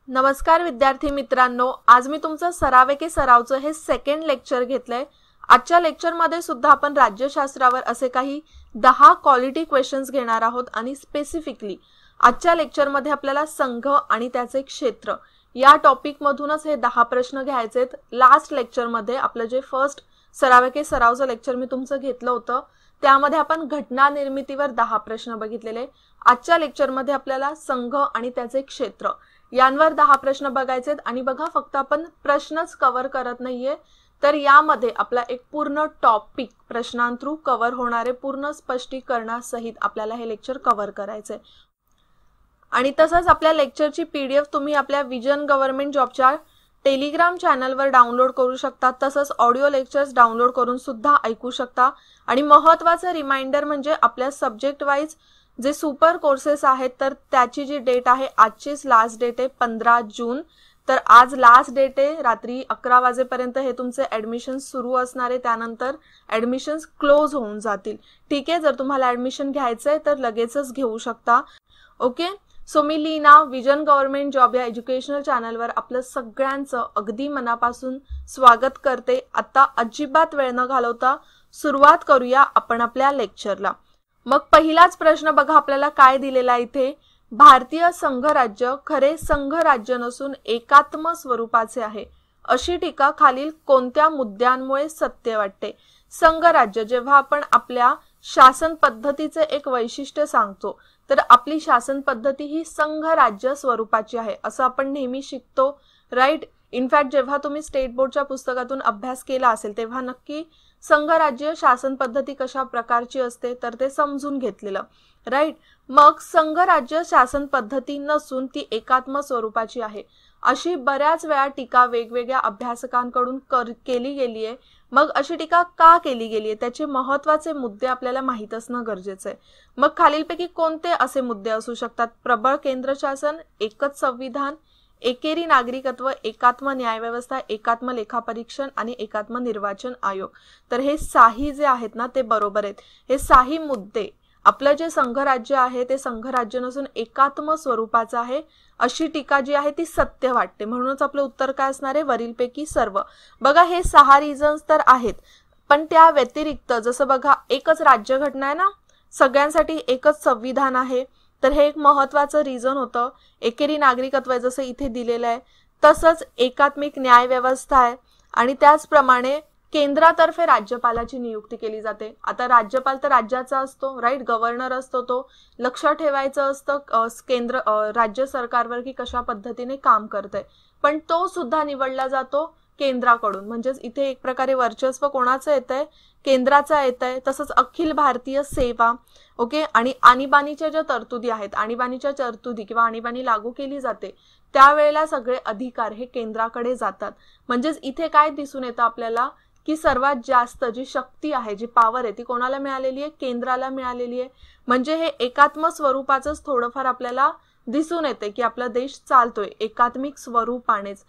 नमस्कार विद्यार्थी मित्रांनो, आज मी तुमचं सराव के सरावचं हे सेकंड लेक्चर घेतलंय। आजच्या लेक्चरमध्ये सुद्धा आपण राज्यशास्त्रावर असे काही 10 क्वालिटी क्वेश्चन्स घेणार आहोत आणि स्पेसिफिकली आजच्या लेक्चरमध्ये आपल्याला संघ आणि त्याचे क्षेत्र या टॉपिक मधूनच हे 10 प्रश्न घ्यायचे आहेत। लास्ट लेक्चरमध्ये आपलं जे फर्स्ट सराव के सरावचं लेक्चर मी तुमचं घेतलं होतं त्यामध्ये आपण घटना निर्मितीवर 10 प्रश्न बघितलेले। आजच्या लेक्चरमध्ये आपल्याला संघ आणि त्याचे क्षेत्र यांवर 10 प्रश्न बघायचे आहेत आणि बघा फक्त आपण प्रश्नच कव्हर करत नाहीये तर यामध्ये आपला एक पूर्ण टॉपिक प्रश्नांथ्रू कव्हर होणारे पूर्ण स्पष्टीकरणासहित आपल्याला हे लेक्चर कव्हर करायचे। आणि तसंच आपल्या लेक्चरची पीडीएफ तुम्ही आपल्या विजन गव्हर्नमेंट जॉबच्या टेलिग्राम चॅनलवर डाउनलोड करू शकता, तसंच ऑडिओ लेक्चर्स डाउनलोड करून सुद्धा ऐकू शकता। आणि महत्त्वाचं रिमाइंडर म्हणजे आपल्या सब्जेक्ट वाइज जे सुपर कोर्सेस आहेत तर त्याची जी डेट आहे आजचीच लास्ट डेट आहे 15 जून। तर आज लास्ट डेट आहे, रात्री 11 वाजेपर्यंत हे तुमचे ऍडमिशन सुरू असणार आहे, त्यानंतर ऍडमिशन्स क्लोज होऊन जातील। ठीक आहे, जर तुम्हाला ऍडमिशन घ्यायचंय तर लगेचच घेऊ शकता। ओके, सो मी लीना विजन गव्हर्नमेंट जॉब या एज्युकेशनल चॅनलवर आपलं सगळ्यांचं अगदी मनापासून स्वागत करते। आता अजिबात वेळ न घालवता सुरुवात करूया आपण आपल्या लेक्चरला। मग पहिलाच प्रश्न बघा आपल्याला काय दिलेला आहे इथे, भारतीय संघराज्य खरे संघराज्य नसून एकात्म स्वरूपाचे आहे अशी टीका खालील कोणत्या मुद्द्यांमुळे सत्य वाटते। संघराज्य जेव्हा आपण आपल्या शासन पद्धतीचे एक वैशिष्ट्य सांगतो तर आपली शासन पद्धती ही संघराज्य स्वरूपाची आहे असं आपण नेहमी शिकतो, राईट। इनफॅक्ट जेव्हा तुम्ही स्टेट बोर्डच्या पुस्तकातून अभ्यास केला असेल तेव्हा नक्की संघराज्य शासन पद्धती कशा प्रकारची असते तर ते समजून घेतलेलं, राईट। मग संघराज्य शासन पद्धती नसून ती एकात्म स्वरूपाची आहे अशी बऱ्याच वेळा टीका वेगवेगळ्या अभ्यासकांकडून केली गेली आहे। मग अशी टीका का केली गेली आहे त्याचे महत्त्वाचे मुद्दे आपल्याला माहित असणं गरजेचं आहे। मग खालीलपैकी कोणते असे मुद्दे असू शकतात? प्रबळ केंद्र शासन, एकच संविधान, एकेरी नागरिकत्व, एकात्म न्यायव्यवस्था, एकात्म लेखापरीक्षण आणि एकात्म निर्वाचन आयोग। तर हे 6 जे आहेत ना ते बरोबर आहेत। हे 6 मुद्दे आपलं जे संघराज्य आहे ते संघराज्य नसून एकात्म स्वरूपाचं आहे अशी टीका जी आहे ती सत्य वाटते। म्हणूनच आपलं उत्तर काय असणार आहे? वरीलपैकी सर्व। बघा हे 6 रिझन्स तर आहेत, पण त्या व्यतिरिक्त जसं बघा एकच राज्यघटना आहे ना, सगळ्यांसाठी एकच संविधान आहे, तर हे एक महत्त्वाचं रिझन होतं। एकेरी नागरिकत्व आहे जसं इथे दिलेलं आहे, तसंच एकात्मिक न्याय व्यवस्था आहे आणि त्याचप्रमाणे केंद्रातर्फे राज्यपालाची नियुक्ती केली जाते। आता राज्यपाल तर राज्याचा असतो, राईट, गव्हर्नर असतो, तो लक्ष ठेवायचं असतं केंद्र राज्य सरकारवर की कशा पद्धतीने काम करतंय, पण तो सुद्धा निवडला जातो केंद्राकडून। म्हणजेच इथे एक प्रकारे वर्चस्व कोणाचं येतंय? केंद्राचा येतंय। तसंच अखिल भारतीय सेवा, ओके, आणि आणीबाणीच्या ज्या तरतुदी आहेत, आणीबाणीच्या तरतुदी किंवा आणीबाणी लागू केली जाते त्यावेळेला सगळे अधिकार हे केंद्राकडे जातात। म्हणजेच इथे काय दिसून येतं आपल्याला की सर्वात जास्त जी शक्ती आहे, जी पॉवर आहे ती कोणाला मिळालेली आहे? केंद्राला मिळालेली आहे। म्हणजे हे एकात्म स्वरूपाचंच थोडंफार आपल्याला दिसून येते की आपला देश चालतोय एकात्मिक स्वरूपानेच।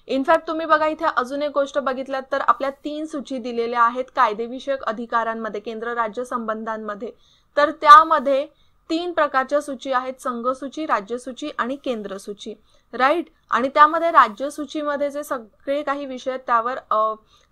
इनफॅक्ट तुम्ही बघा इथे अजून एक गोष्ट बघितल्यात तर आपल्या 3 सूची दिलेल्या आहेत कायदेविषयक अधिकारांमध्ये, केंद्र राज्य संबंधांमध्ये। तर त्यामध्ये 3 प्रकारच्या सूची आहेत, संघ सूची, राज्य सूची आणि केंद्र सूची, राईट। आणि त्यामध्ये राज्य सूचीमध्ये जे सगळे काही विषय आहेत त्यावर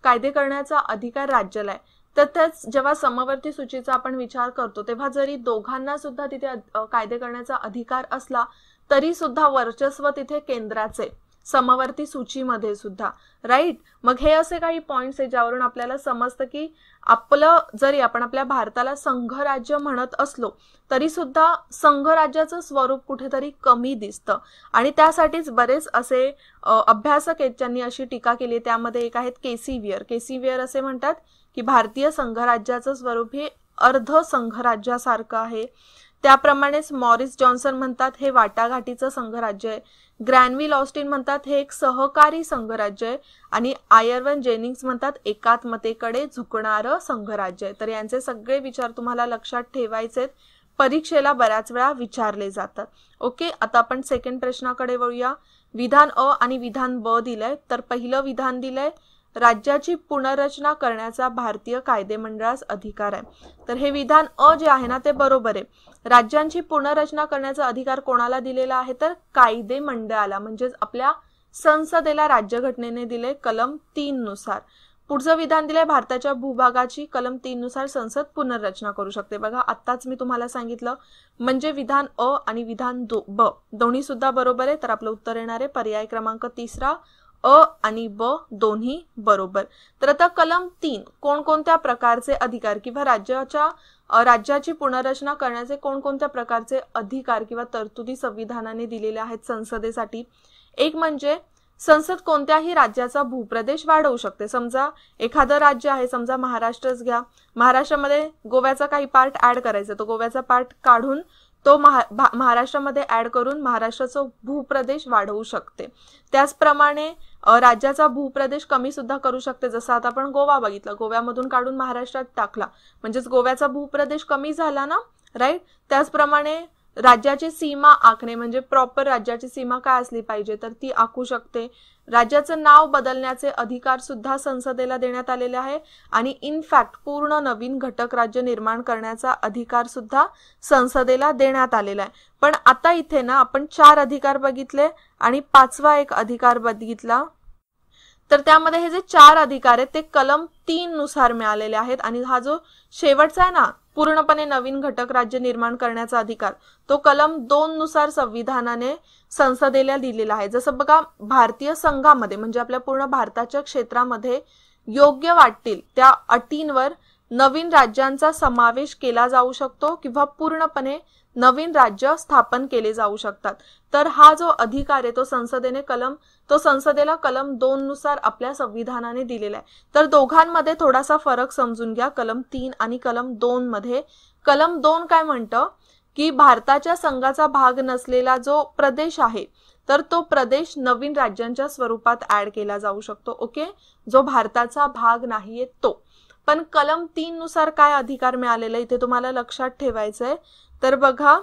कायदे करण्याचा अधिकार राज्याला आहे। तर त्याच जेव्हा समवर्ती सूचीचा आपण विचार करतो तेव्हा जरी दोघांना सुद्धा तिथे कायदे करण्याचा अधिकार असला तरी सुद्धा वर्चस्व तिथे केंद्राचे समवर्ती सूचीमध्ये सुद्धा, राईट। मग हे असे काही पॉइंट्स आहेत ज्यावरून आपल्याला समजतं की आपलं जरी आपण आपल्या भारताला संघराज्य म्हणत असलो तरी सुद्धा संघराज्याचं स्वरूप कुठेतरी कमी दिसतं। आणि त्यासाठीच बरेच असे अभ्यासक आहेत ज्यांनी अशी टीका केली। त्यामध्ये एक आहेत केसीवियर असे म्हणतात की भारतीय संघराज्याचं स्वरूप हे अर्ध संघराज्यासारखं आहे। त्याप्रमाणेच मॉरिस जॉन्सन म्हणतात हे वाटाघाटीचं संघराज्य आहे। ग्रॅनविल ऑस्टिन म्हणतात हे एक सहकारी संघराज्य आहे आणि आयर्वन जेनिंग्स म्हणतात एकात्मतेकडे झुकणारं संघराज्य आहे। तर यांचे सगळे विचार तुम्हाला लक्षात ठेवायचे, परीक्षेला बऱ्याच वेळा विचारले जातात। ओके, आता आपण सेकंड प्रश्नाकडे वळूया। विधान अ आणि विधान ब दिलंय। तर पहिलं विधान दिलंय राज्याची पुनर्रचना करण्याचा भारतीय कायदेमंडळास अधिकार आहे. तर हे विधान अ जे आहे ना ते बरोबर आहे. राज्यांची पुनर्रचना करण्याचा अधिकार कोणाला दिलेला आहे तर कायदेमंडळाला, म्हणजेच आपल्या संसदेला राज्यघटनेने दिले कलम 3 नुसार. पुढचं विधान दिलंय भारताच्या भूभागाची कलम 3 नुसार संसद पुनर्रचना करू शकते. बघा आत्ताच मी तुम्हाला सांगितलं, म्हणजे विधान अ आणि विधान ब दोन्ही सुद्धा बरोबर आहे. तर आपलं उत्तर येणार आहे पर्याय क्रमांक 3 अ आणि ब दोन्ही बरोबर. तर आता कलम 3 कोणकोणत्या प्रकारचे अधिकार किंवा राज्याची पुनर्रचना करण्याचे कोणकोणत्या प्रकारचे अधिकार किंवा तरतुदी संविधानाने दिलेल्या आहेत संसदेसाठी. एक म्हणजे संसद कोणत्याही राज्याचा भूप्रदेश वाढवू शकते. समजा एखादं राज्य आहे, समजा महाराष्ट्रच घ्या, महाराष्ट्रामध्ये गोव्याचा काही पार्ट ऍड करायचा, तो गोव्याचा पार्ट काढून तो महाराष्ट्रामध्ये ऍड करून महाराष्ट्राचा भूप्रदेश वाढवू शकते. त्याचप्रमाणे राज्याचा भूप्रदेश कमी सुद्धा करू शकते. जसं आता आपण गोवा बघितलं, गोव्यामधून काढून महाराष्ट्रात टाकला म्हणजेच गोव्याचा भूप्रदेश कमी झाला ना, राईट. त्याचप्रमाणे राज्याची सीमा आखणे, म्हणजे प्रॉपर राज्याची सीमा काय असली पाहिजे तर ती आखू शकते. राज्याचं नाव बदलण्याचे अधिकार सुद्धा संसदेला देण्यात आलेले आहे आणि इनफॅक्ट पूर्ण नवीन घटक राज्य निर्माण करण्याचा अधिकार सुद्धा संसदेला देण्यात आलेला आहे. पण आता इथे ना आपण 4 अधिकार बघितले आणि 5वा एक अधिकार बघितला. तर त्यामध्ये हे जे 4 अधिकार आहेत ते कलम 3 नुसार मिळालेले आहेत आणि हा जो शेवटचा आहे ना पूर्णपणे नवीन घटक राज्य निर्माण करण्याचा अधिकार, तो कलम 2 नुसार संविधानाने संसदेला दिलेला आहे. जसं बघा भारतीय संघामध्ये म्हणजे आपल्या पूर्ण भारताच्या क्षेत्रामध्ये योग्य वाटतील त्या अटींवर नवीन राज्यांचा समावेश केला जाऊ शकतो किंवा पूर्णपणे नवीन राज्य स्थापन केले जाऊ शकतात. तर हा जो अधिकार आहे तो संसदेला कलम 2 नुसार आपल्या संविधानाने दिलेला आहे. तर दोघांमध्ये थोडासा फरक समजून घ्या कलम 3 आणि कलम 2 मध्ये. कलम 2 काय म्हणतं की भारताच्या संघाचा भाग नसलेला जो प्रदेश आहे तर तो प्रदेश नवीन राज्यांच्या स्वरूपात ऍड केला जाऊ शकतो. ओके, जो भारताचा भाग नाहीये तो. पण कलम 3 नुसार काय अधिकार मिळालेला इथे तुम्हाला लक्षात ठेवायचंय. तर बघा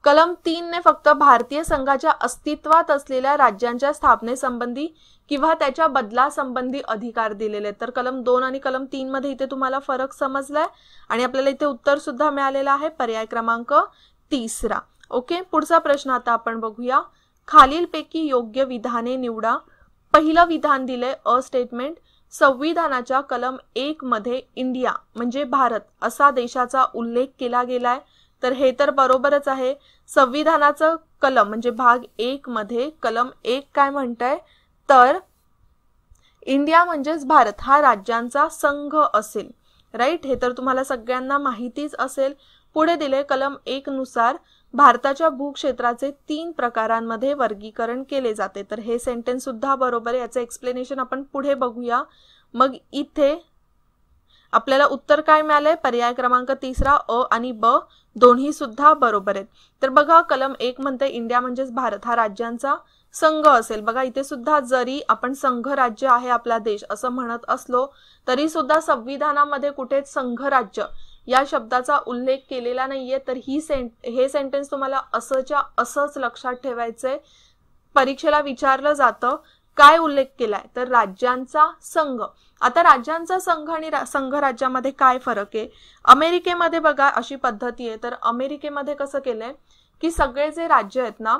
कलम 3 ने फक्त भारतीय संघाच्या अस्तित्वात असलेल्या राज्यांच्या स्थापनेसंबंधी किंवा त्याच्या बदलासंबंधी अधिकार दिलेले. तर कलम 2 आणि कलम 3 मध्ये इथे तुम्हाला फरक समजलाय आणि आपल्याला इथे उत्तर सुद्धा मिळालेलं आहे पर्याय क्रमांक 3. ओके, पुढचा प्रश्न आता आपण बघूया. खालीलपैकी योग्य विधाने निवडा. पहिलं विधान दिलंय अ स्टेटमेंट. संविधानाच्या कलम 1 मध्ये इंडिया म्हणजे भारत असा देशाचा उल्लेख केला गेलाय. तर हे तर बरोबरच आहे. संविधानाचं कलम म्हणजे भाग 1 मध्ये कलम 1 काय म्हणतंय तर इंडिया म्हणजेच भारत हा राज्यांचा संघ असेल, राईट. हे तर तुम्हाला सगळ्यांना माहितीच असेल. पुढे दिले कलम 1 नुसार भारताच्या भूक्षेत्राचे 3 प्रकारांमध्ये वर्गीकरण केले जाते. तर हे सेंटेन्स सुद्धा बरोबर आहे. याचं एक्सप्लेनेशन आपण पुढे बघूया. मग इथे आपल्याला उत्तर काय मिळालंय पर्याय क्रमांक 3 अ आणि ब दोन्ही सुद्धा बरोबर आहेत. तर बघा कलम 1 म्हणते इंडिया म्हणजेच भारत हा राज्यांचा संघ असेल. बघा इथे सुद्धा जरी आपण संघ राज्य आहे आपला देश असं म्हणत असलो तरी सुद्धा संविधानामध्ये कुठेच संघ राज्य या शब्दाचा उल्लेख केलेला नाहीये. तर हे सेंटेन्स तुम्हाला असंच लक्षात ठेवायचंय. परीक्षेला विचारलं जातं काय उल्लेख केलाय तर राज्यांचा संघ. आता राज्यांचा संघ आणि संघ राज्यामध्ये काय फरक आहे. अमेरिकेमध्ये बघा अशी पद्धती आहे. तर अमेरिकेमध्ये कसं केलंय की सगळे जे राज्य आहेत ना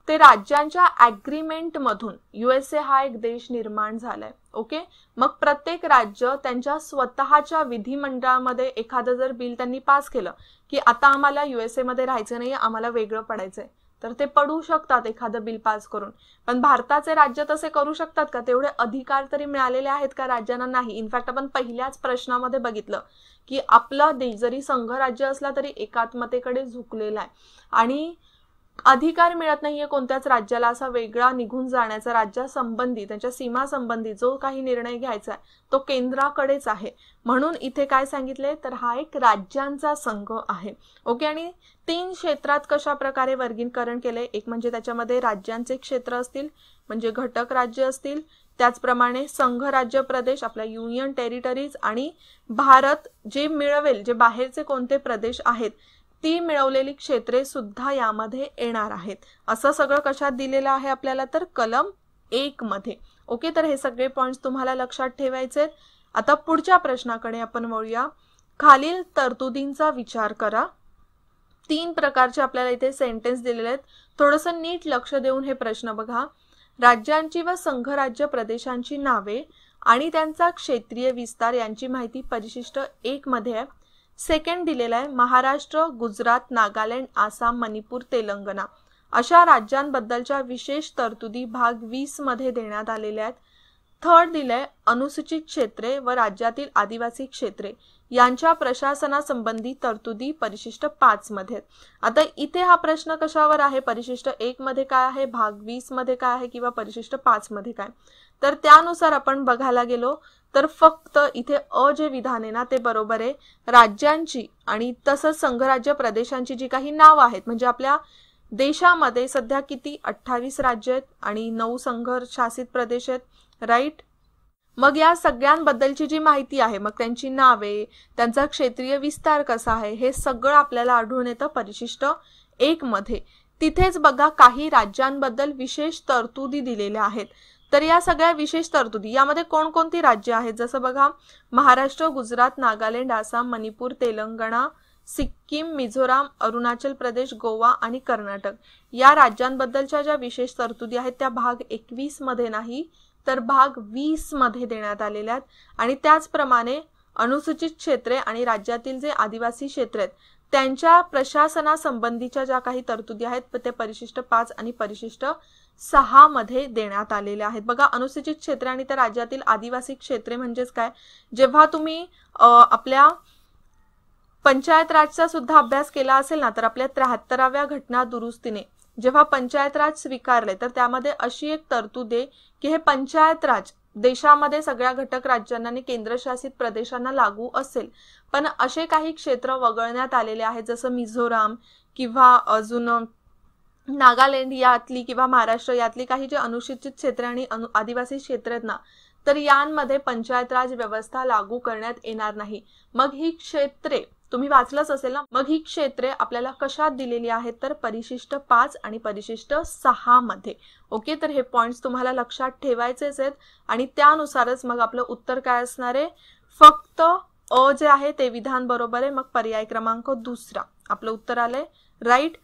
ते राज्यांच्या ऍग्रीमेंट मधून USA हा एक देश निर्माण झालाय. ओके, मग प्रत्येक राज्य त्यांच्या स्वतःच्या विधिमंडळामध्ये एखादं जर बिल त्यांनी पास केलं की आता आम्हाला USA मध्ये राहायचं नाही, आम्हाला वेगळं पडायचंय, तर ते पडू शकतात एखादं बिल पास करून. पण भारताचे राज्य तसे करू शकतात का? तेवढे अधिकार तरी मिळालेले आहेत का राज्यांना? नाही. इनफॅक्ट आपण पहिल्याच प्रश्नामध्ये बघितलं की आपला देश जरी संघ राज्य असला तरी एकात्मतेकडे झुकलेला आहे आणि अधिकार मिळत नाहीये कोणत्याच राज्याला असा वेगळा निघून जाण्याचा. राज्यासंबंधी त्यांच्या सीमा संबंधी जो काही निर्णय घ्यायचा आहे तो केंद्राकडेच आहे. म्हणून इथे काय सांगितले तर हा एक राज्यांचा संघ आहे. ओके, आणि 3 क्षेत्रात कशा प्रकारे वर्गीकरण केले. एक म्हणजे त्याच्यामध्ये राज्यांचे क्षेत्र असतील म्हणजे घटक राज्य असतील, त्याचप्रमाणे संघ राज्य प्रदेश आपल्या युनियन टेरिटरीज आणि भारत जे मिळवेल जे बाहेरचे कोणते प्रदेश आहेत ती मिळवलेली क्षेत्रे सुद्धा यामध्ये येणार आहेत. असं सगळं कशात दिलेलं आहे आपल्याला तर कलम 1 मध्ये. ओके, तर हे सगळे पॉइंट्स तुम्हाला लक्षात ठेवायचे. आता पुढच्या प्रश्नाकडे आपण वळूया. खालील तरतुदींचा विचार करा. 3 प्रकारचे आपल्याला इथे सेंटेन्स दिलेले आहेत. थोडंसं नीट लक्ष देऊन हे प्रश्न बघा. राज्यांची व संघराज्य प्रदेशांची नावे आणि त्यांचा क्षेत्रीय विस्तार यांची माहिती परिशिष्ट 1 मध्ये आहे. सेकंड दिलेला आहे महाराष्ट्र, गुजरात, नागालँड, आसाम, मणिपूर, तेलंगणा अशा राज्यांबद्दलच्या विशेष तरतुदी भाग 20 मध्ये देण्यात आलेल्या आहेत. थर्ड दिलंय अनुसूचित क्षेत्रे व राज्यातील आदिवासी क्षेत्रे यांच्या प्रशासनासंबंधी तरतुदी परिशिष्ट 5 मध्ये. आता इथे हा प्रश्न कशावर आहे, परिशिष्ट 1 मध्ये काय आहे, भाग 20 मध्ये काय आहे किंवा परिशिष्ट 5 मध्ये काय. तर त्यानुसार आपण बघायला गेलो तर फक्त इथे अ जे विधान आहे ना ते बरोबर आहे. राज्यांची आणि तसंच संघराज्य प्रदेशांची जी काही नाव आहेत, म्हणजे आपल्या देशामध्ये सध्या किती 28 राज्य आहेत आणि 9 संघ शासित प्रदेश आहेत, राईट. मग या सगळ्यांबद्दलची जी माहिती आहे, मग त्यांची नावे, त्यांचा क्षेत्रीय विस्तार कसा आहे, हे सगळं आपल्याला आढळून येतं परिशिष्ट 1 मध्ये. तिथेच बघा काही राज्यांबद्दल विशेष तरतुदी दिलेल्या आहेत. तर या सगळ्या विशेष तरतुदी यामध्ये कोणकोणती राज्य आहेत, जसं बघा महाराष्ट्र, गुजरात, नागालँड, आसाम, मणिपूर, तेलंगणा, सिक्कीम, मिझोराम, अरुणाचल प्रदेश, गोवा आणि कर्नाटक या राज्यांबद्दलच्या ज्या विशेष तरतुदी आहेत त्या भाग 21 मध्ये नाही तर भाग 20 मध्ये देण्यात आलेल्या आहेत. आणि त्याचप्रमाणे अनुसूचित क्षेत्रे आणि राज्यातील जे आदिवासी क्षेत्र आहेत त्यांच्या प्रशासनासंबंधीच्या ज्या काही तरतुदी आहेत ते परिशिष्ट 5 आणि परिशिष्ट 6 मध्ये देण्यात आलेल्या आहेत. बघा अनुसूचित क्षेत्रे आणि त्या राज्यातील आदिवासी क्षेत्रे म्हणजेच काय, जेव्हा तुम्ही आपल्या पंचायत राजचा सुद्धा अभ्यास केला असेल ना तर आपल्या 73व्या घटना दुरुस्तीने जेव्हा पंचायत राज स्वीकारले तर त्यामध्ये अशी एक तरतूद आहे की हे पंचायत राज देशामध्ये सगळ्या घटक राज्यांना आणि केंद्रशासित प्रदेशांना लागू असेल, पण असे काही क्षेत्र वगळण्यात आलेले आहेत जसं मिझोराम किंवा अजून नागालँड यातली किंवा महाराष्ट्र यातली काही जे अनुसूचित क्षेत्रे आणि आदिवासी क्षेत्र आहेत ना तर यांमध्ये पंचायत राज व्यवस्था लागू करण्यात येणार नाही. मग ही क्षेत्रे तुम्ही वाचलंच असेल ना, मग ही क्षेत्रे आपल्याला कशात दिलेली आहेत तर परिशिष्ट 5 आणि परिशिष्ट 6 मध्ये. ओके, तर हे पॉइंट्स तुम्हाला लक्षात ठेवायचेच आहेत आणि त्यानुसारच मग आपलं उत्तर काय असणार आहे, फक्त अ जे आहे ते विधान बरोबर आहे. मग पर्याय क्रमांक 2 आपलं उत्तर आलंय, राईट.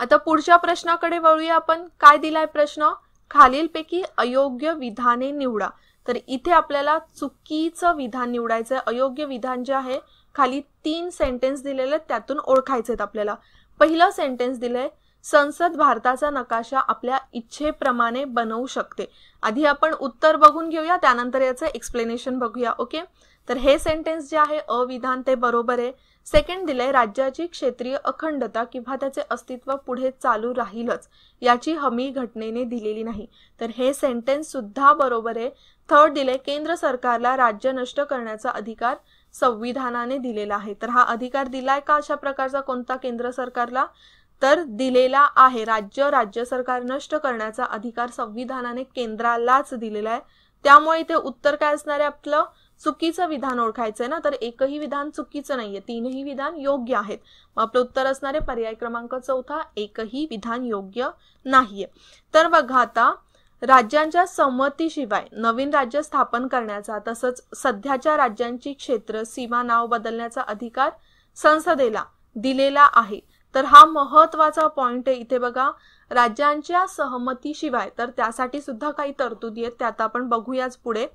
आता पुढच्या प्रश्नाकडे वळूया आपण. काय दिलाय प्रश्न, खालीलपैकी अयोग्य विधाने निवडा. तर इथे आपल्याला चुकीचं विधान निवडायचं. अयोग्य विधान जे आहे खाली 3 सेंटेन्स दिलेले त्यातून ओळखायचे आहेत आपल्याला. पहिलं सेंटेन्स दिलंय संसद भारताचा नकाशा आपल्या इच्छेप्रमाणे बनवू शकते. आधी आपण उत्तर बघून घेऊया त्यानंतर याचं एक्सप्लेनेशन बघूया. ओके, तर हे सेंटेन्स जे आहे अविधान ते बरोबर आहे. सेकंड दिलंय राज्याची क्षेत्रीय अखंडता किंवा त्याचे अस्तित्व पुढे चालू राहीलच याची हमी घटनेने दिलेली नाही, तर हे सेंटेन्स सुद्धा बरोबर आहे. थर्ड दिलंय केंद्र सरकारला राज्य नष्ट करण्याचा अधिकार संविधानाने दिलेला आहे. तर हा अधिकार दिलाय का अशा प्रकारचा कोणता केंद्र सरकारला, तर दिलेला आहे. राज्य सरकार नष्ट करण्याचा अधिकार संविधानाने केंद्रालाच दिलेला आहे. त्यामुळे इथे उत्तर काय असणार आहे आपलं, चुकीचं विधान ओळखायचंय ना, तर एकही विधान चुकीचं नाहीये, 3ही विधान योग्य आहेत. मग आपलं उत्तर असणार आहे पर्याय क्रमांक 4 एकही विधान योग्य नाहीये. तर बघा आता राज्यांच्या संमतीशिवाय नवीन राज्य स्थापन करण्याचा तसंच सध्याच्या राज्यांची क्षेत्र सीमा नाव बदलण्याचा अधिकार संसदेला दिलेला आहे. तर हा महत्वाचा पॉइंट आहे. इथे बघा राज्यांच्या सहमतीशिवाय, तर त्यासाठी सुद्धा काही तरतुदी आहेत त्यात आपण बघूयाच पुढे.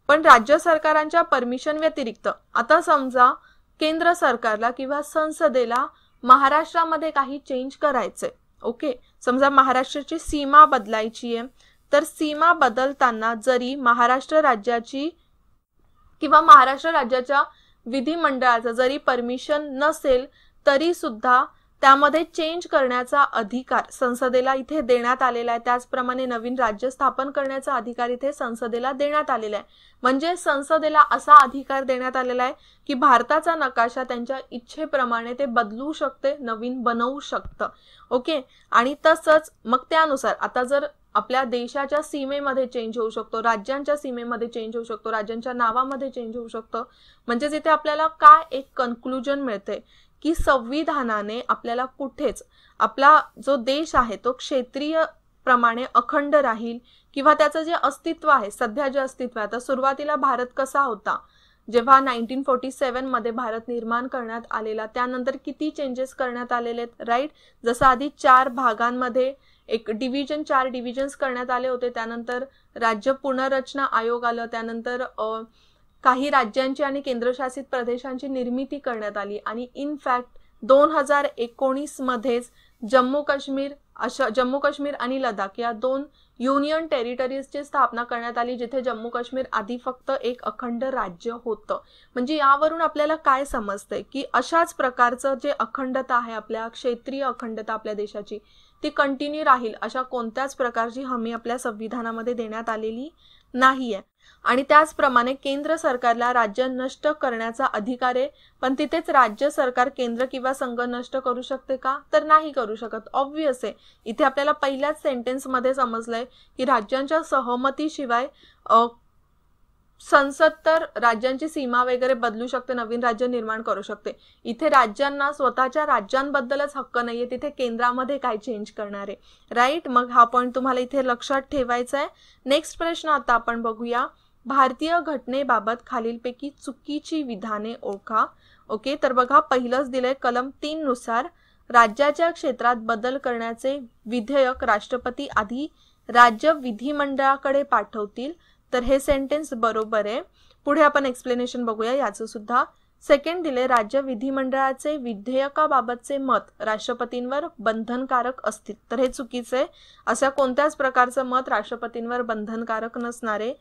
पण राज्य सरकारांच्या परमिशन व्यतिरिक्त आता समजा केंद्र सरकारला किंवा संसदेला महाराष्ट्रामध्ये काही चेंज करायचंय. ओके, समजा महाराष्ट्राची सीमा बदलायची आहे, तर सीमा बदलताना जरी महाराष्ट्र राज्याची किंवा महाराष्ट्र राज्याच्या विधिमंडळाचं जरी परमिशन नसेल तरी सुद्धा त्यामध्ये चेंज करण्याचा अधिकार संसदेला इथे देण्यात आलेला आहे. त्याचप्रमाणे नवीन राज्य स्थापन करण्याचा अधिकार इथे संसदेला देण्यात आलेला आहे. म्हणजे संसदेला असा अधिकार देण्यात आलेला आहे की भारताचा नकाशा त्यांच्या इच्छेप्रमाणे ते बदलू शकते, नवीन बनवू शकतं. ओके, आणि तसंच मग त्यानुसार आता जर आपल्या देशाच्या सीमेमध्ये चेंज होऊ शकतो, राज्यांच्या सीमेमध्ये चेंज होऊ शकतो, राज्यांच्या नावामध्ये चेंज होऊ शकतं. म्हणजेच इथे आपल्याला काय एक कन्क्लुजन मिळते की संविधानाने आपल्याला कुठेच आपला जो देश आहे तो क्षेत्रीय प्रमाणे अखंड राहील किंवा त्याचं जे अस्तित्व आहे, सध्या जे अस्तित्व आहे, आता सुरुवातीला भारत कसा होता जेव्हा 1947 मध्ये भारत निर्माण करण्यात आलेला, त्यानंतर किती चेंजेस करण्यात आलेले आहेत, राईट. जसं आधी 4 भागांमध्ये एक डिव्हिजन, 4 डिव्हिजन्स करण्यात आले होते, त्यानंतर राज्य पुनर्रचना आयोग आलं, त्यानंतर काही राज्यांची आणि केंद्रशासित प्रदेशांची निर्मिती करण्यात आली आणि इनफॅक्ट 2019 मध्येच जम्मू काश्मीर आणि लडाख या 2 युनियन टेरिटरीजची स्थापना करण्यात आली, जिथे जम्मू काश्मीर आधी फक्त एक अखंड राज्य होतं. म्हणजे यावरून आपल्याला काय समजतंय की अशाच प्रकारचं जे अखंडता आहे, आपल्या क्षेत्रीय अखंडता आपल्या देशाची, ती कंटिन्यू राहील अशा कोणत्याच प्रकारची हमी आपल्या संविधानामध्ये देण्यात आलेली नाहीये. आणि त्याचप्रमाणे केंद्र सरकारला राज्य नष्ट करण्याचा अधिकार आहे, पण तिथेच राज्य सरकार केंद्र किंवा संघ नष्ट करू शकते का, तर नाही करू शकत. ऑब्व्हियस आहे. इथे आपल्याला पहिल्याच सेंटेन्समध्ये समजलंय की राज्यांच्या सहमतीशिवाय संसद तर राज्यांची सीमा वगैरे बदलू शकते, नवीन राज्य निर्माण करू शकते. इथे राज्यांना स्वतःच्या राज्यांबद्दलच हक्क नाहीये, तिथे केंद्रामध्ये काय चेंज करणार आहे, राईट. मग हा पॉइंट तुम्हाला इथे लक्षात ठेवायचा आहे. नेक्स्ट प्रश्न आता आपण बघूया. भारतीय घटनेबाबत खालीलपैकी चुकीची विधाने ओळखा. ओके, तर बघा पहिलंच दिलंय कलम 3 नुसार राज्याच्या क्षेत्रात बदल करण्याचे विधेयक राष्ट्रपती आधी राज्य विधिमंडळाकडे पाठवतील, तर हे सेंटेन्स बरोबर आहे. पुढे आपण एक्सप्लेनेशन बघूया याचं सुद्धा. सेकंड दिले राज्य विधिमंडळाचे विधेयकाबाबतचे मत राष्ट्रपतींवर बंधनकारक असतील, तर हे चुकीचे आहे. अशा कोणत्याच प्रकारचं मत राष्ट्रपतींवर बंधनकारक नसणारे.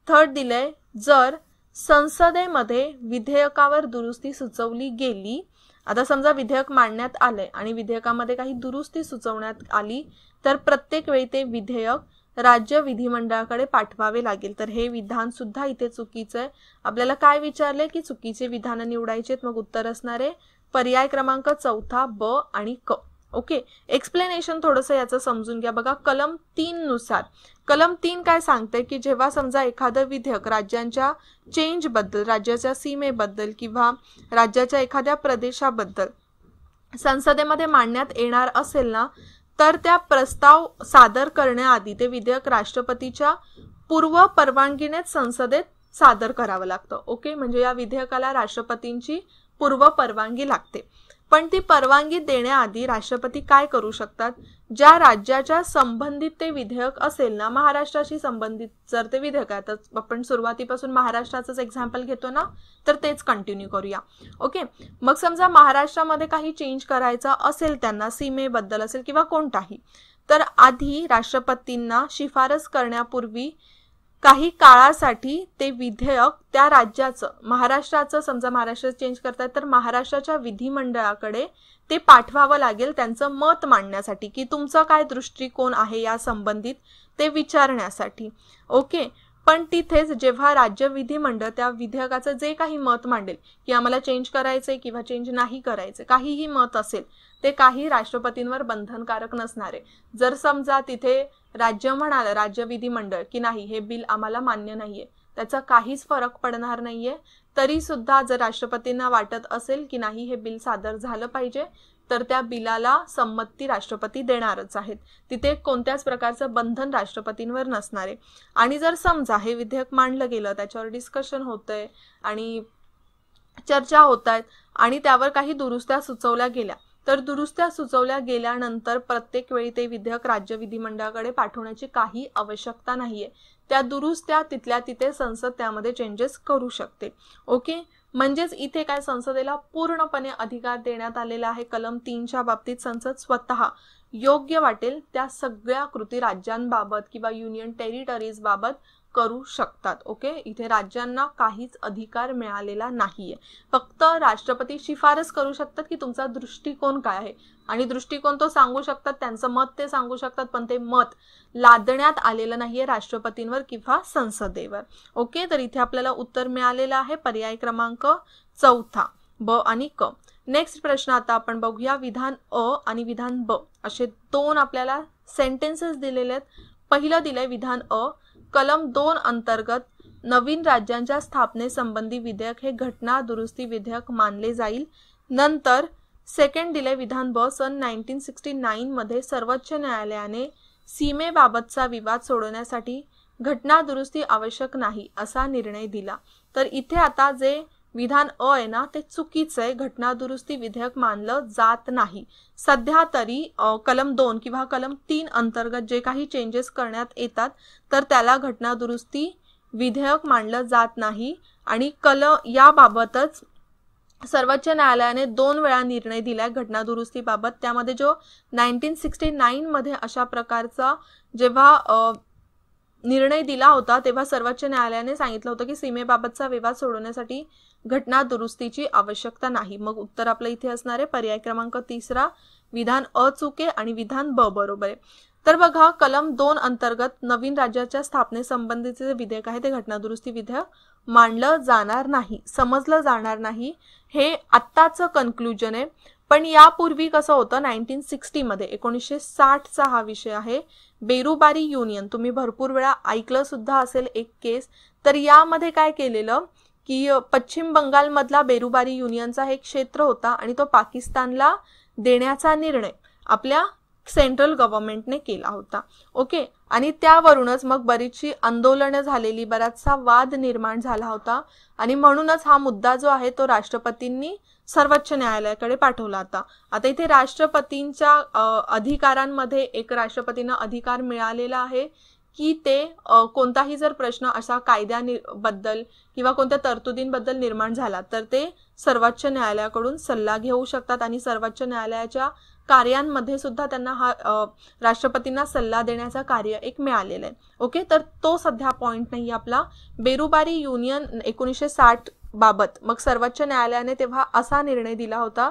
थर्ड दिलंय जर संसदेमध्ये विधेयकावर दुरुस्ती सुचवली गेली, आता समजा विधेयक मांडण्यात आलंय आणि विधेयकामध्ये काही दुरुस्ती सुचवण्यात आली, तर प्रत्येक वेळी ते विधेयक राज्य विधिमंडळाकडे पाठवावे लागेल, तर हे विधान सुद्धा इथे चुकीचं आहे. आपल्याला काय विचारले की चुकीचे विधान निवडायचे, मग उत्तर असणार आहे पर्याय क्रमांक 4 ब आणि क. ओके, एक्सप्लेनेशन थोडंसं याचं समजून घ्या. बघा कलम 3 नुसार कलम 3 काय सांगते की जेव्हा समजा एखादं विधेयक राज्यांच्या चेंज बद्दल, राज्याच्या सीमेबद्दल किंवा राज्याच्या एखाद्या प्रदेशाबद्दल संसदेमध्ये मांडण्यात येणार असेल ना, तर त्या प्रस्ताव सादर करण्याआधी ते विधेयक राष्ट्रपतीच्या पूर्व परवानगीनेच संसदेत सादर करावं लागतं. ओके, म्हणजे या विधेयकाला राष्ट्रपतींची पूर्व परवानगी लागते. पण ती परवानगी देण्याआधी राष्ट्रपती काय करू शकतात, ज्या राज्याच्या संबंधित ते विधेयक असेल ना, महाराष्ट्राशी संबंधित जर ते विधेयक आहे, तर आपण सुरुवातीपासून महाराष्ट्राचंच एक्झाम्पल घेतो ना, तर तेच कंटिन्यू करूया. ओके, मग समजा महाराष्ट्रामध्ये काही चेंज करायचा असेल, त्यांना सीमेबद्दल असेल किंवा कोणताही, तर आधी राष्ट्रपतींना शिफारस करण्यापूर्वी काही काळासाठी ते विधेयक त्या राज्याचं, महाराष्ट्राचं समजा महाराष्ट्र चेंज करतायत तर महाराष्ट्राच्या विधिमंडळाकडे ते पाठवावं लागेल त्यांचं मत मांडण्यासाठी की तुमचा काय दृष्टिकोन आहे या संबंधित ते विचारण्यासाठी. ओके, पण तिथेच जेव्हा राज्य विधिमंडळ त्या विधेयकाचं जे काही मत मांडेल की आम्हाला चेंज करायचंय किंवा चेंज नाही करायचं, काहीही मत असेल, ते काही राष्ट्रपतींवर बंधनकारक नसणारे. जर समजा तिथे राज्य म्हणालं, राज्य विधिमंडळ की नाही हे बिल आम्हाला मान्य नाहीये, त्याचा काहीच फरक पडणार नाहीये, तरी सुद्धा जर राष्ट्रपतींना वाटत असेल की नाही हे बिल सादर झालं पाहिजे, तर त्या बिलाला संमती राष्ट्रपती देणारच आहेत. तिथे कोणत्याच प्रकारचं बंधन राष्ट्रपतींवर नसणारे. आणि जर समजा हे विधेयक मांडलं गेलं, त्याच्यावर डिस्कशन होतंय आणि चर्चा होत आहेत आणि त्यावर काही दुरुस्त्या सुचवल्या गेल्या, तर दुरुस्त्या सुचवल्या गेल्यानंतर प्रत्येक वेळी ते विधेयक राज्य विधिमंडळाकडे पाठवण्याची काही आवश्यकता नाहीये. त्या दुरुस्त्या तिथल्या तिथे संसद त्यामध्ये चेंजेस करू शकते. ओके, म्हणजेच इथे काय संसदेला पूर्णपणे अधिकार देण्यात आलेला आहे. कलम 3च्या बाबतीत संसद स्वतः योग्य वाटेल त्या सगळ्या कृती राज्यांबाबत किंवा युनियन टेरिटरीज बाबत करू शकतात. ओके, इथे राज्यांना काहीच अधिकार मिळालेला नाहीये. फक्त राष्ट्रपती शिफारस करू शकतात की तुमचा दृष्टिकोन काय आहे आणि दृष्टिकोन तो सांगू शकतात, त्यांचं मत ते सांगू शकतात, पण ते मत लादण्यात आलेलं नाहीये राष्ट्रपतींवर किंवा संसदेवर. ओके, तर इथे आपल्याला उत्तर मिळालेलं आहे पर्याय क्रमांक 4 ब आणि क. नेक्स्ट प्रश्न आता आपण बघूया. विधान अ आणि विधान ब असे 2 आपल्याला सेंटेन्सेस दिलेले आहेत. पहिलं दिलंय विधान अ, कलम 2 अंतर्गत नवीन राज्यांच्या स्थापनेसंबंधी विधेयक हे घटना दुरुस्ती विधेयक मानले जाईल. नंतर सेकंड दिले विधान ब, सन 1969 मध्ये सर्वोच्च न्यायालयाने सीमेबाबतचा विवाद सोडवण्यासाठी घटना दुरुस्ती आवश्यक नाही असा निर्णय दिला. तर इथे आता जे विधान अ आहे ना ते चुकीचं आहे. घटना दुरुस्ती विधेयक मानलं जात नाही सध्या तरी. कलम 2 किंवा कलम 3 अंतर्गत जे काही चेंजेस करण्यात येतात तर त्याला घटना दुरुस्ती विधेयक मानलं जात नाही. आणि याबाबतच सर्वोच्च न्यायालयाने 2 वेळा निर्णय दिलाय घटना दुरुस्तीबाबत. त्यामध्ये जो 1969 मध्ये अशा प्रकारचा जेव्हा निर्णय दिला होता तेव्हा सर्वोच्च न्यायालयाने सांगितलं होतं की सीमेबाबतचा विवाद सोडवण्यासाठी घटना दुरुस्तीची आवश्यकता नाही. मग उत्तर आपलं इथे असणार आहे पर्याय क्रमांक 3 विधान अ चूक आहे आणि विधान ब बरोबर आहे. तर बघा कलम 2 अंतर्गत नवीन राज्याच्या स्थापनेसंबंधीचे विधेयक आहे ते घटना दुरुस्ती विधेयक मानलं जाणार नाही, समजलं जाणार नाही. हे आत्ताचं कन्क्लुजन आहे. पण यापूर्वी कसं होतं 1960 मध्ये 1960चा हा विषय आहे बेरुबारी युनियन. तुम्ही भरपूर वेळा ऐकलं सुद्धा असेल एक केस. तर यामध्ये काय केलेलं की पश्चिम बंगालमधला बेरुबारी युनियनचा हे क्षेत्र होता आणि तो पाकिस्तानला देण्याचा निर्णय आपल्या सेंट्रल गव्हर्नमेंटने केला होता. ओके. आणि त्यावरूनच मग बरीचशी आंदोलनं झालेली, बराचसा वाद निर्माण झाला होता आणि म्हणूनच हा मुद्दा जो आहे तो राष्ट्रपतींनी सर्वोच्च न्यायालयाकडे पाठवला होता. आता इथे राष्ट्रपतींच्या अधिकारांमध्ये एक राष्ट्रपतींना अधिकार मिळालेला आहे की ते कोणताही जर प्रश्न असा कायद्याबद्दल किंवा कोणत्या तरतुदींबद्दल निर्माण झाला तर ते सर्वोच्च न्यायालयाकडून सल्ला घेऊ शकतात आणि सर्वोच्च न्यायालयाच्या कार्यांमध्ये सुद्धा त्यांना हा राष्ट्रपतींना सल्ला देण्याचा कार्य एक मिळालेला आहे. ओके. तर तो सध्या पॉइंट नाही आपला. बेरुबारी युनियन 1960 बाबत मग सर्वोच्च न्यायालयाने तेव्हा असा निर्णय दिला होता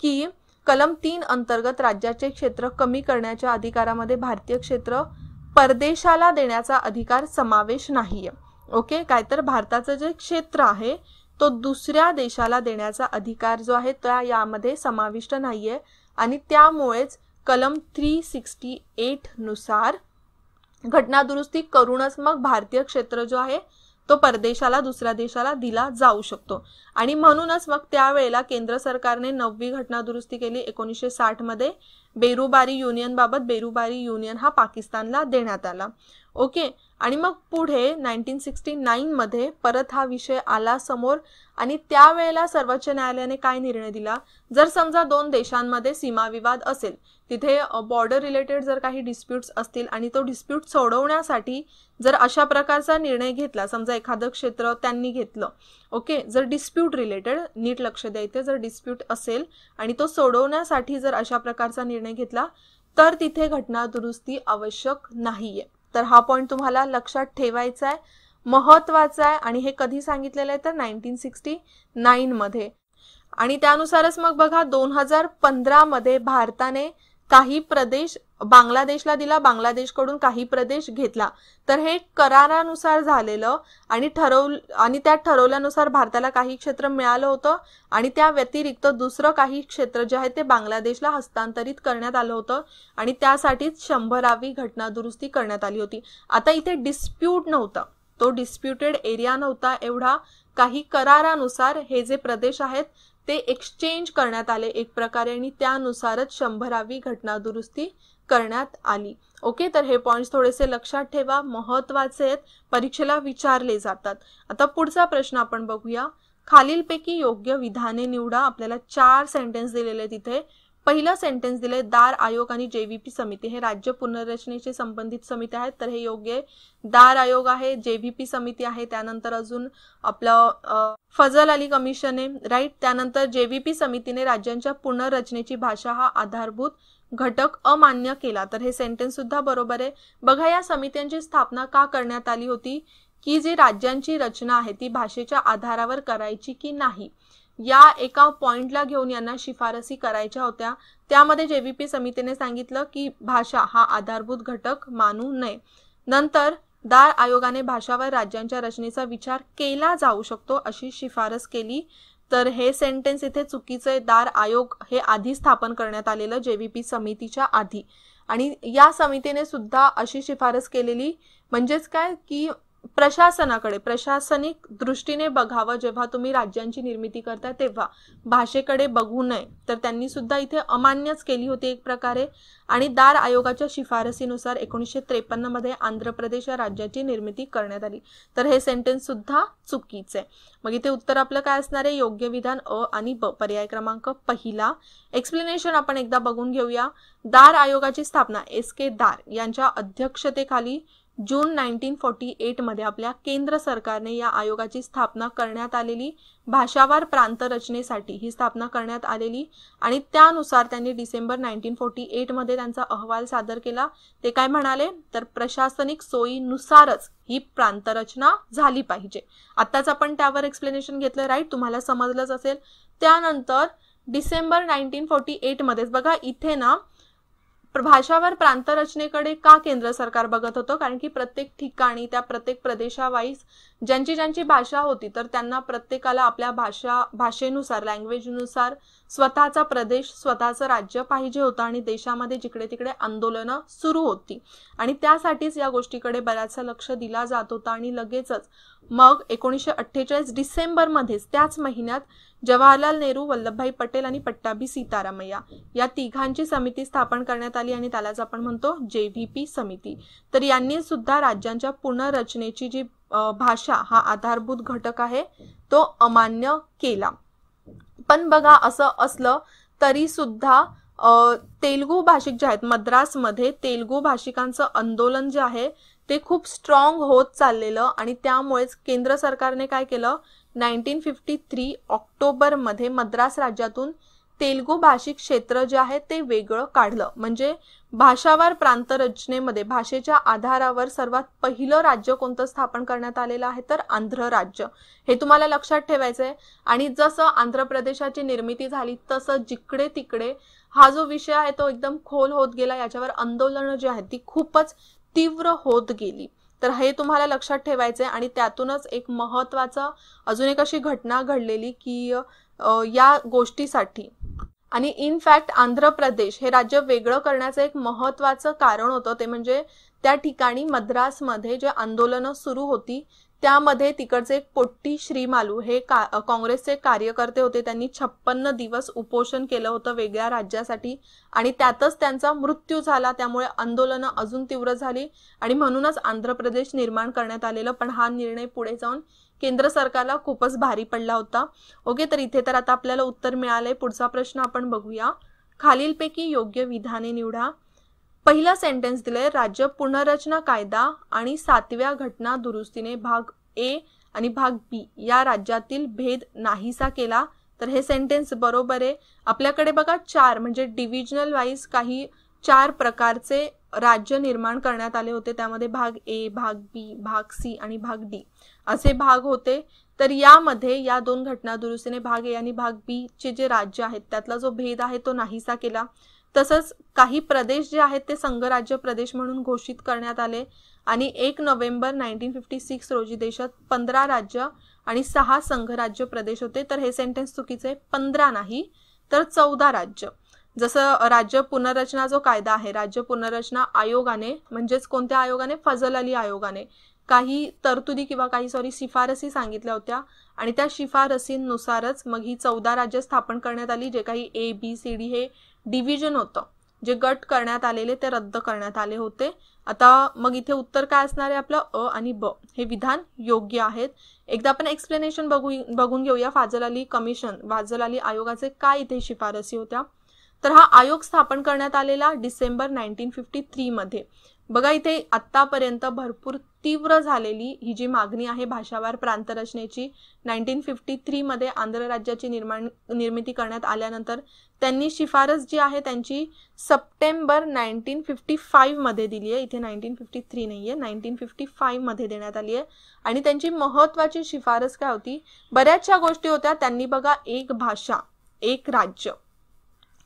की कलम 3 अंतर्गत राज्याचे क्षेत्र कमी करण्याच्या अधिकारामध्ये भारतीय क्षेत्र परदेशाला देण्याचा अधिकार समावेश नाहीये. ओके. काय तर भारताचं जे क्षेत्र आहे तो दुसऱ्या देशाला देण्याचा अधिकार जो आहे तो यामध्ये समाविष्ट नाहीये आणि त्यामुळेच कलम 368 नुसार घटना दुरुस्ती करूनच मग भारतीय क्षेत्र जो आहे तो परदेशाला दुसऱ्या देशाला दिला जाऊ शकतो. आणि म्हणूनच मग त्यावेळेला केंद्र सरकारने 9वी घटना दुरुस्ती केली 1960 मध्ये बेरुबारी युनियन बाबत. बेरुबारी युनियन हा पाकिस्तानला देण्यात आला. ओके. आणि मग पुढे 1969 मध्ये परत हा विषय आला समोर आणि त्यावेळेला सर्वोच्च न्यायालयाने काय निर्णय दिला, जर समजा 2 देशांमध्ये सीमाविवाद असेल, तिथे बॉर्डर रिलेटेड जर काही डिस्प्यूट्स असतील आणि तो डिस्प्यूट सोडवण्यासाठी जर अशा प्रकारचा निर्णय घेतला, समजा एखादं क्षेत्र त्यांनी घेतलं. ओके. जर डिस्प्यूट रिलेटेड, नीट लक्ष द्यायचं, जर डिस्प्यूट असेल आणि तो सोडवण्यासाठी जर अशा प्रकारचा निर्णय घेतला तर तिथे घटना दुरुस्ती आवश्यक नाहीये. तर हा पॉइंट तुम्हाला लक्षात ठेवायचा आहे, महत्वाचा आहे. आणि हे कधी सांगितलेलं आहे तर 1969 मध्ये. आणि त्यानुसारच मग बघा 2015 मध्ये भारताने काही प्रदेश बांगलादेशला दिला, बांगलादेशकडून काही प्रदेश घेतला. तर हे करारानुसार झालेलं आणि त्यात ठरवल्यानुसार भारताला काही क्षेत्र मिळालं होतं आणि त्या व्यतिरिक्त दुसरं काही क्षेत्र जे आहे ते बांगलादेशला हस्तांतरित करण्यात आलं होतं आणि त्यासाठीच 100वी घटना दुरुस्ती करण्यात आली होती. आता इथे डिस्प्यूट नव्हता, तो डिस्प्युटेड एरिया नव्हता एवढा. काही करारानुसार हे जे प्रदेश आहेत ते एक्सचेंज करण्यात आले एक प्रकारे आणि त्यानुसारच 100वी घटना दुरुस्ती करण्यात आली. ओके. तर हे पॉइंट्स थोडेसे लक्षात ठेवा, महत्वाचे आहेत, परीक्षेला विचारले जातात. आता पुढचा प्रश्न आपण बघूया. खालीलपैकी योग्य विधाने निवडा. आपल्याला 4 सेंटेन्स दिलेले आहेत इथे. पहिलं सेंटेन्स दिले दार आयोग आणि जेव्हीपी समिती हे राज्य पुनर्रचनेशी संबंधित समिती आहेत, तर हे योग्य आहे. दार आयोग आहे, जेव्हीपी समिती आहे, त्यानंतर अजून आपलं फजल अली कमिशन आहे, राईट. त्यानंतर जेव्हीपी समितीने राज्यांच्या पुनर्रचनेची भाषा हा आधारभूत घटक अमान्य केला, तर हे सेंटेन्स सुद्धा बरोबर आहे. बघा या समित्यांची स्थापना का करण्यात आली होती की जी राज्यांची रचना आहे ती भाषेच्या आधारावर करायची की नाही या एका पॉइंटला घेऊन यांना शिफारसी करायच्या होत्या. त्यामध्ये जेव्हीपी समितीने सांगितलं की भाषा हा आधारभूत घटक मानू नये. नंतर दार आयोगाने भाषावर राज्यांच्या रचनेचा विचार केला जाऊ शकतो अशी शिफारस केली, तर हे सेंटेन्स इथे चुकीचं आहे. दार आयोग हे आधी स्थापन करण्यात आलेलं जेव्हीपी समितीच्या आधी आणि या समितीने सुद्धा अशी शिफारस केलेली म्हणजेच काय की प्रशासनाकडे प्रशासनिक दृष्टीने बघावं जेव्हा तुम्ही राज्यांची निर्मिती करताय तेव्हा भाषेकडे बघू नये, तर त्यांनी सुद्धा इथे अमान्यच केली होती एक प्रकारे. आणि दार आयोगाच्या शिफारसीनुसार 1953 मध्ये आंध्र प्रदेश या राज्याची निर्मिती करण्यात आली. तर हे सेंटेन्स सुद्धा चुकीचे आहे. मग इथे उत्तर आपलं काय असणार आहे? योग्य विधान अ आणि ब, पर्याय क्रमांक पहिला. एक्सप्लेनेशन आपण एकदा बघून घेऊया. दार आयोगाची स्थापना एस.के. दार यांच्या अध्यक्षतेखाली जून 1948 मध्ये आपल्या केंद्र सरकारने या आयोगाची स्थापना करण्यात आलेली. भाषावार प्रांत रचनेसाठी ही स्थापना करण्यात आलेली आणि त्यानुसार त्यांनी डिसेंबर 1948 मध्ये त्यांचा अहवाल सादर केला. ते काय म्हणाले? तर प्रशासनिक सोयीनुसारच ही प्रांतरचना झाली पाहिजे. आताच आपण त्यावर एक्सप्लेनेशन घेतलं, राईट? तुम्हाला समजलंच असेल. त्यानंतर डिसेंबर 1948 मध्येच बघा इथे ना भाषावार प्रांतरचनेकडे का केंद्र सरकार बघत होतं? कारण की प्रत्येक ठिकाणी त्या प्रत्येक प्रदेशावाईज ज्यांची ज्यांची भाषा होती तर त्यांना प्रत्येकाला आपल्या भाषेनुसार लँग्वेजनुसार स्वतःचा प्रदेश स्वतःचं राज्य पाहिजे होतं आणि देशामध्ये जिकडे तिकडे आंदोलनं सुरू होती आणि त्यासाठीच या गोष्टीकडे बऱ्याचसा लक्ष दिला जात होता. आणि लगेचच मग 1948 डिसेंबरमध्येच त्याच महिन्यात जवाहरलाल नेहरू, वल्लभभाई पटेल आणि पट्टाभी सीतारामय्या या तिघांची समिती स्थापन करण्यात आली आणि त्यालाच आपण म्हणतो JVP समिती. तर यांनी सुद्धा राज्यांच्या पुनर्रचनेची जी भाषा हा आधारभूत घटक आहे तो अमान्य केला. पण बघा असं असलं तरी सुद्धा तेलुगू भाषिक जे आहेत मद्रासमध्ये तेलुगू भाषिकांचं आंदोलन जे आहे ते खूप स्ट्रॉंग होत चाललेलं आणि त्यामुळेच केंद्र सरकारने काय केलं? 1953 ऑक्टोबरमध्ये मद्रास राज्यातून तेलुगू भाषिक क्षेत्र जे आहे ते वेगळं काढलं. म्हणजे भाषावार प्रांत रचनेमध्ये भाषेच्या आधारावर सर्वात पहिलं राज्य कोणतं स्थापन करण्यात आलेलं आहे? तर आंध्र राज्य. हे तुम्हाला लक्षात ठेवायचं आहे. आणि जसं आंध्र प्रदेशाची निर्मिती झाली तसं जिकडे तिकडे हा जो विषय आहे तो एकदम खोल होत गेला. याच्यावर आंदोलनं जी आहेत ती खूपच तीव्र होत गेली. तर हे तुम्हाला लक्षात ठेवायचं आहे. आणि त्यातूनच एक महत्त्वाचं अजून एक अशी घटना घडलेली की या गोष्टीसाठी आणि इनफॅक्ट आंध्र प्रदेश हे राज्य वेगळं करण्याचं एक महत्त्वाचं कारण होतं ते म्हणजे त्या ठिकाणी मद्रासमध्ये जे आंदोलनं सुरू होती त्यामध्ये तिकडचे पोट्टी श्रीमालू हे काँग्रेसचे कार्यकर्ते होते. त्यांनी 56 दिवस उपोषण केलं होतं वेगळ्या राज्यासाठी आणि त्यातच त्यांचा मृत्यू झाला. त्यामुळे आंदोलनं अजून तीव्र झाली आणि म्हणूनच आंध्र प्रदेश निर्माण करण्यात आलेलं. पण हा निर्णय पुढे जाऊन केंद्र सरकारला खूपच भारी पडला होता. ओके, तर इथे तर आता आपल्याला उत्तर मिळालंय. पुढचा प्रश्न आपण बघूया. खालीलपैकी योग्य विधाने निवडा. पहिला सेंटेन्स दिलंय राज्य पुनर्रचना कायदा आणि 7व्या घटना दुरुस्तीने भाग ए आणि भाग बी या राज्यातील भेद नाहीसा केला. तर हे सेंटेन्स बरोबर आहे. आपल्याकडे बघा 4 म्हणजे डिव्हिजनल वाईज काही 4 प्रकारचे राज्य निर्माण करण्यात आले होते. त्यामध्ये भाग ए, भाग बी, भाग सी आणि भाग डी असे भाग होते. तर यामध्ये या 2 घटना दुरुस्तीने भाग ए आणि भाग बी चे जे राज्य आहेत त्यातला जो भेद आहे तो नाहीसा केला. तसंच काही प्रदेश जे आहेत ते संघराज्य प्रदेश म्हणून घोषित करण्यात आले आणि 1 नोव्हेंबर 1956 रोजी देशात 15 राज्य आणि 6 संघराज्य प्रदेश होते. तर हे सेंटेन्स चुकीचे. 15 नाही तर 14 राज्य. जसं राज्य पुनर्रचना जो कायदा आहे राज्य पुनर्रचना आयोगाने म्हणजेच कोणत्या आयोगाने? फजल अली आयोगाने काही तरतुदी किंवा काही शिफारसी सांगितल्या होत्या आणि त्या शिफारसींनुसारच मग ही 14 राज्य स्थापन करण्यात आली. जे काही ABCD हे डिव्हिजन होतं जे गट करण्यात आलेले ते रद्द करण्यात आले होते. आता मग इथे उत्तर काय असणार आहे आपलं? अ आणि ब हे विधान योग्य आहेत. एकदा आपण एक्सप्लेनेशन बघून घेऊया. फाजल अली कमिशन फाजल अली आयोगाचे काय इथे शिफारसी होत्या? तर हा आयोग स्थापन करण्यात आलेला डिसेंबर 1953 मध्ये. बघा इथे आतापर्यंत भरपूर तीव्र झालेली ही जी मागणी आहे भाषावार प्रांतरचनेची 1953 मध्ये आंध्र राज्याची निर्मिती करण्यात आल्यानंतर त्यांनी शिफारस जी आहे त्यांची सप्टेंबर 1955 मध्ये दिली आहे. इथे 1953 नाहीये 1955 मध्ये देण्यात आली आहे. आणि त्यांची महत्त्वाची शिफारस काय होती? बऱ्याचशा गोष्टी होत्या. त्यांनी बघा एक भाषा एक राज्य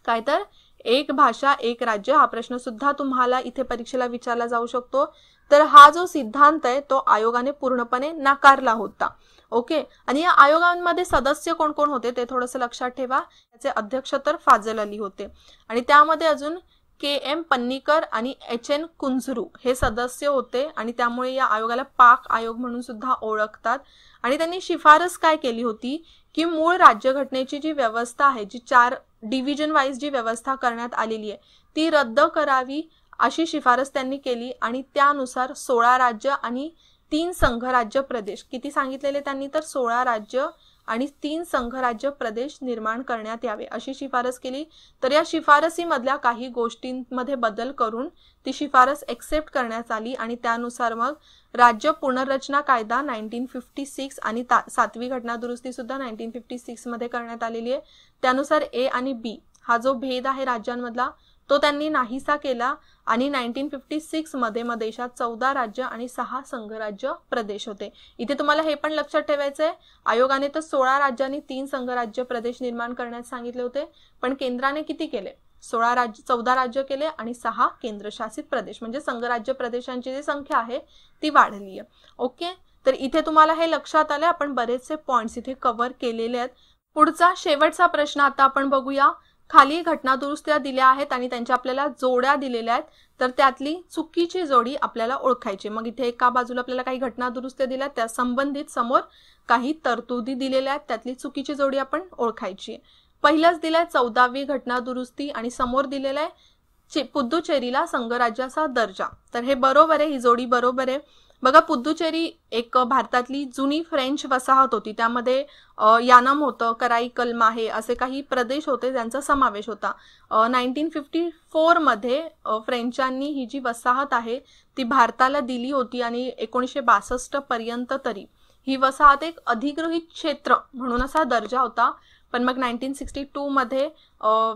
काय तर एक भाषा एक राज्य हा प्रश्न सुद्धा तुम्हाला इथे परीक्षेला विचारला जाऊ शकतो. तर हा जो सिद्धांत आहे तो आयोगाने पूर्णपणे नाकारला होता. ओके, आणि या आयोगांमध्ये सदस्य कोण कोण होते ते थोडंसं लक्षात ठेवा. त्याचे अध्यक्ष तर फाजल अली होते आणि त्यामध्ये अजून KM पन्नीकर आणि HN कुंजरू हे सदस्य होते आणि त्यामुळे या आयोगाला पाक आयोग म्हणून सुद्धा ओळखतात. आणि त्यांनी शिफारस काय केली होती की मूळ राज्यघटनेची जी व्यवस्था आहे जी 4 डिव्हिजन वाईज जी व्यवस्था करण्यात आलेली आहे ती रद्द करावी अशी शिफारस त्यांनी केली आणि त्यानुसार 16 राज्य आणि 3 संघराज्य प्रदेश, किती सांगितलेले त्यांनी तर 16 राज्य आणि 3 संघराज्य प्रदेश निर्माण करण्यात यावे अशी शिफारस केली. तर या शिफारसीमधल्या काही गोष्टींमध्ये बदल करून ती शिफारस एक्सेप्ट करण्यात आली आणि त्यानुसार मग राज्य पुनर्रचना कायदा 1956 आणि 7वी घटना दुरुस्ती सुद्धा 1956 मध्ये करण्यात आलेली आहे. त्यानुसार ए आणि बी हा जो भेद आहे राज्यांमधला तो त्यांनी नाहीसा केला आणि 1956 मध्ये मग देशात 14 राज्य आणि 6 संघराज्य प्रदेश होते. इथे तुम्हाला हे पण लक्षात ठेवायचंय, आयोगाने तर 16 राज्य आणि 3 संघराज्य प्रदेश निर्माण करण्यास सांगितले होते, पण केंद्राने किती केले? 14 राज्य केले आणि 6 केंद्रशासित प्रदेश, म्हणजे संघराज्य प्रदेशांची जी संख्या आहे ती वाढली आहे. ओके, तर इथे तुम्हाला हे लक्षात आले. आपण बरेचसे पॉइंट्स इथे कव्हर केलेले आहेत. पुढचा शेवटचा प्रश्न आता आपण बघूया. खाली घटना दुरुस्त्या दिल्या आहेत आणि त्यांच्या आपल्याला जोड्या दिलेल्या आहेत, तर त्यातली चुकीची जोडी आपल्याला ओळखायची. मग इथे एका बाजूला आपल्याला काही घटना दुरुस्त्या दिल्या, त्या संबंधित समोर काही तरतुदी दिलेल्या आहेत, त्यातली चुकीची जोडी आपण ओळखायची. पहिलंच दिलंय 14वी घटना दुरुस्ती आणि समोर दिलेलं आहे पुद्दुचेरीला संघराज्याचा दर्जा. तर हे बरोबर आहे, ही जोडी बरोबर आहे. बघा, पुद्दुचेरी एक भारतातली जुनी फ्रेंच वसाहत होती, त्यामध्ये यानम होतं, कराई कलमाहे असे काही प्रदेश होते ज्यांचा समावेश होता. 1954 मध्ये फ्रेंचांनी ही जी वसाहत आहे ती भारताला दिली होती आणि 1962 पर्यंत तरी ही वसाहत एक अधिगृहित क्षेत्र म्हणून असा दर्जा होता. पण मग 1962 मध्ये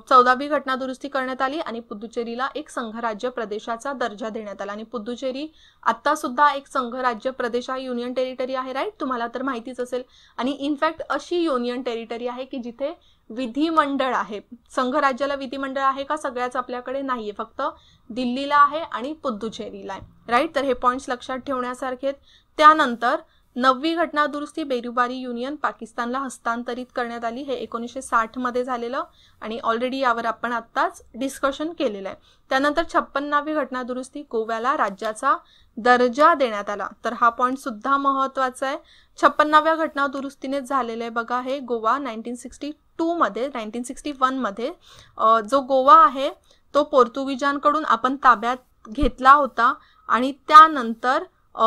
14वी घटना दुरुस्ती करण्यात आली आणि पुद्दुचेरीला एक संघराज्य प्रदेशाचा दर्जा देण्यात आला. आणि पुद्दुचेरी आता सुद्धा एक संघराज्य प्रदेश आहे, युनियन टेरिटरी आहे, राईट, तुम्हाला तर माहितीच असेल. आणि इनफॅक्ट अशी युनियन टेरिटरी आहे की जिथे विधिमंडळ आहे. संघराज्याला विधिमंडळ आहे का? सगळ्याच आपल्याकडे नाहीये, फक्त दिल्लीला आहे आणि पुद्दुचेरीला आहे, राईट. तर हे पॉइंट्स लक्षात ठेवण्यासारखे आहेत. त्यानंतर 9वी घटना दुरुस्ती बेरुबारी युनियन पाकिस्तानला हस्तांतरित करण्यात आली. हे 1960 मध्ये झालेलं आणि ऑलरेडी यावर आपण आत्ताच डिस्कशन केलेलं आहे. त्यानंतर 56वी घटना दुरुस्ती गोव्याला राज्याचा दर्जा देण्यात आला. तर हा पॉइंट सुद्धा महत्वाचा आहे. 56व्या घटना दुरुस्तीने झालेलं आहे बघा हे गोवा 1961 मध्ये जो गोवा आहे तो पोर्तुगीजांकडून आपण ताब्यात घेतला होता आणि त्यानंतर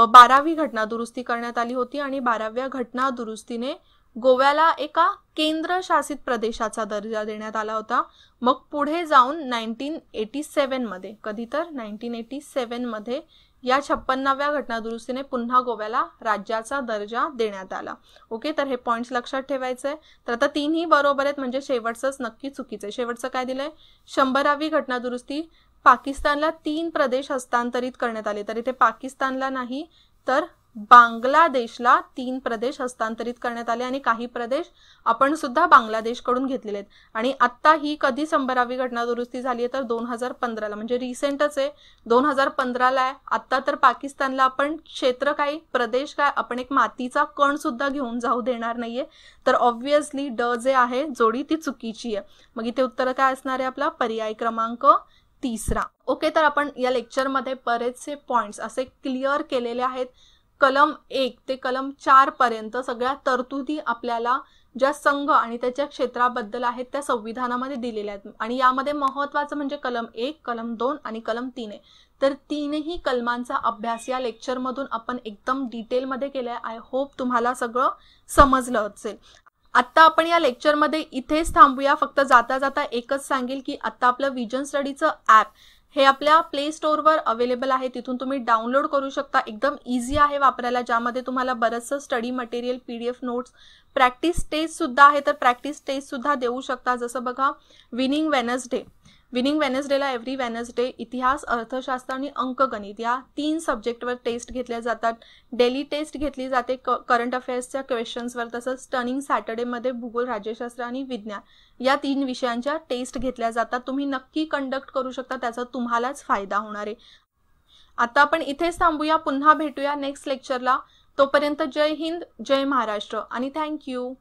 12वी घटना दुरुस्ती करण्यात आली होती आणि 12व्या घटना दुरुस्तीने गोव्याला एका केंद्रशासित प्रदेशाचा दर्जा देण्यात आला होता. मग पुढे जाऊन 1987 मध्ये, कधी तर 1987 मध्ये या 56व्या घटना दुरुस्तीने पुन्हा गोव्याला राज्याचा दर्जा देण्यात आला. ओके, तर हे पॉइंट्स लक्षात ठेवायचे. तर आता तीनही बरोबर आहेत, म्हणजे शेवटचंच नक्की चुकीचं आहे. शेवटचं काय दिलंय? 100वी घटना दुरुस्ती पाकिस्तानला 3 प्रदेश हस्तांतरित करण्यात आले. तर इथे पाकिस्तानला नाही तर बांगलादेशला 3 प्रदेश हस्तांतरित करण्यात आले आणि काही प्रदेश आपण सुद्धा बांगलादेशकडून घेतलेले आहेत. आणि आता ही कधी 100वी घटना दुरुस्ती झाली आहे तर 2015ला, म्हणजे रिसेंटच आहे, 2015ला आहे. आता तर पाकिस्तानला आपण क्षेत्र काय, प्रदेश काय, आपण एक मातीचा कण सुद्धा घेऊन जाऊ देणार नाहीये. तर ऑब्व्हियसली ड जे आहे जोडी ती चुकीची आहे. मग इथे उत्तर काय असणार आहे? आपला पर्याय क्रमांक 3. ओके, तर आपण या लेक्चरमध्ये बरेचसे पॉइंट्स असे क्लिअर केलेले आहेत. कलम 1 ते कलम 4 पर्यंत सगळ्या तरतुदी आपल्याला ज्या संघ आणि त्याच्या क्षेत्राबद्दल आहेत त्या संविधानामध्ये दिलेल्या आहेत. आणि यामध्ये महत्त्वाचं म्हणजे कलम 1, कलम 2 आणि कलम 3 आहे. तर तीनही कलमांचा अभ्यास या लेक्चरमधून आपण एकदम डिटेलमध्ये केलाय. आय होप तुम्हाला सगळं समजलं असेल. आता आपण या लेक्चरमध्ये इथेच थांबूया. फक्त जाता जाता एकच सांगेल की आता आपलं विजन स्टडीचं ॲप हे आपल्या प्ले स्टोअरवर अवेलेबल आहे, तिथून तुम्ही डाउनलोड करू शकता. एकदम इझी आहे वापरायला, ज्यामध्ये तुम्हाला बरंचसं study material, PDF notes, practice test सुद्धा आहे. तर प्रॅक्टिस टेस्ट सुद्धा देऊ शकता. जसं बघा विनिंग वेनसडेला एव्हरी वेनसडे इतिहास, अर्थशास्त्र आणि अंकगणित या 3 सब्जेक्टवर टेस्ट घेतल्या जातात. डेली टेस्ट घेतली जाते करंट अफेअर्सच्या क्वेश्चन्सवर. तसंच स्टनिंग सॅटर्डेमध्ये भूगोल, राज्यशास्त्र आणि विज्ञान या 3 विषयांच्या टेस्ट घेतल्या जातात. तुम्ही नक्की कंडक्ट करू शकता, त्याचा तुम्हालाच फायदा होणार आहे. आता आपण इथेच थांबूया, पुन्हा भेटूया नेक्स्ट लेक्चरला. तोपर्यंत जय हिंद, जय महाराष्ट्र आणि थँक्यू.